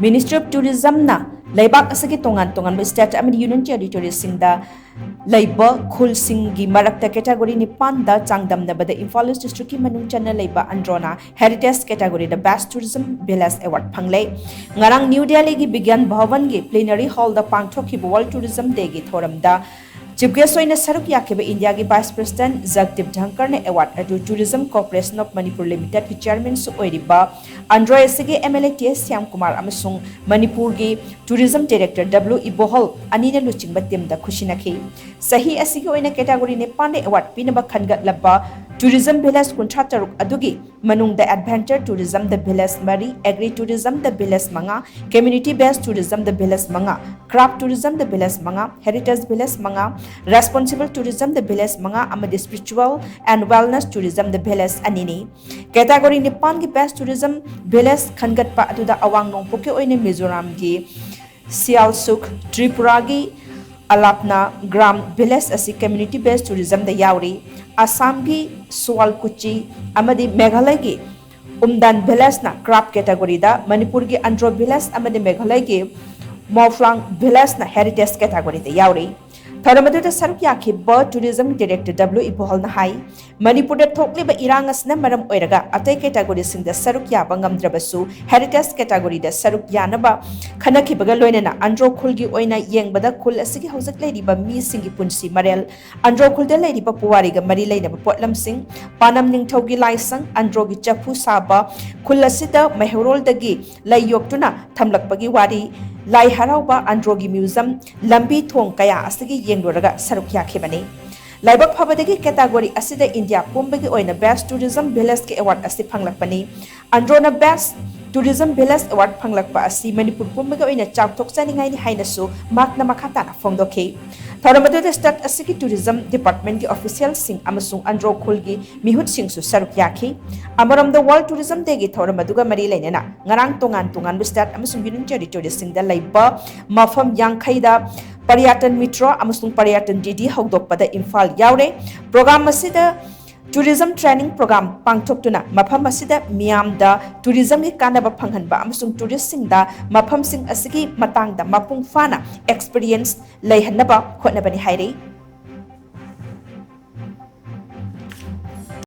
Ministry of Tourism na leibak asigi tonganba state amadi union territories singda leiba khul singi marakta category ni panda changdamnabada Imphal East District ki manung channa leiba Androna heritage category the best tourism village award phangle ngarang New Delhi gi Bigyan Bhavan gi plenary hall da pangthokhi World Tourism Day gi thoram da Chief guest oina saruk yakiba India gi Vice President Jagdeep Dhankar ne award adu Tourism Corporation of Manipur Limited ki chairman su oiriba Andro asigi MLA TS Syam Kumar amasung Manipur gi Tourism Director W Ibohol ani ne luchingba team da khusinakhi sahi asigi oina category ne pande award pinaba khangat labba Tourism Village kuntra taruk adugi manung the Adventure Tourism the Village Mari Agri Tourism the Village Manga Community Based Tourism the Village Manga Craft Tourism the Village Manga Heritage Village Manga Responsible Tourism the Village Manga amadi Spiritual and Wellness Tourism the Village anini category nipan gi Best Tourism Village khangat pa aduda awang nongpoke oine Mizoram gi Sialsuk Tripura gi Alapna Gram Village asi Community Based Tourism the Yauri Assam gi Sualkuchi amadi Meghalaya gi Umdan Village na Craft category da Manipur gi Andro Village amadi Meghalaya gi Moflang Village na Heritage category da Yauri Tharamadu da saruk yakhiba Tourism Director W Ibohol na hai Manipur da thokliba irang asna maram oiraga atai category sing da saruk yaba ngamdrabasu Heritage category da saruk yanaba khanakhibaga loinana Andro khul gi oina yengbada khul asigi hojak leiriba mi singi punsi marel Andro khul da leiriba puwari ga mari leinaba potlam sing panam ningthau gi laisang Andro gi chafu saba khul asida mahorol dagi layoktuna thamlakpagi wari Lai Harauba Androgi Museum Lambi Thong Kaya Asigi Yengdoraga Saruk Yakhibani Laibak Phabadagi category Asida India Pumbagi Oina Best Tourism Village ki award asi phanglakpani Androna Best Tourism Village Award phanglakpa asi Manipur Pumbagi Oina chawthok chaningai ni hainasu makna makhata na phongdokhi Tharamadu state asigi tourism department ki official sing amasung Andro khulgi mihut sing su saruk yakhi amaram the World Tourism Day gi Tharamadu ga mari leinena ngarang tongan state amasung union territories sing da leiba mafam yangkhaida Paryatan Mitra amasung Paryatan DD hogdokpada Imphal yaure program asida Tourism Training Program pangthoktuna mafam asida miyamda tourism gi kanaba phanghanba amasung tourist singda mafam sing asigi matangda mapung fana experience leihanaba khotnabani hairi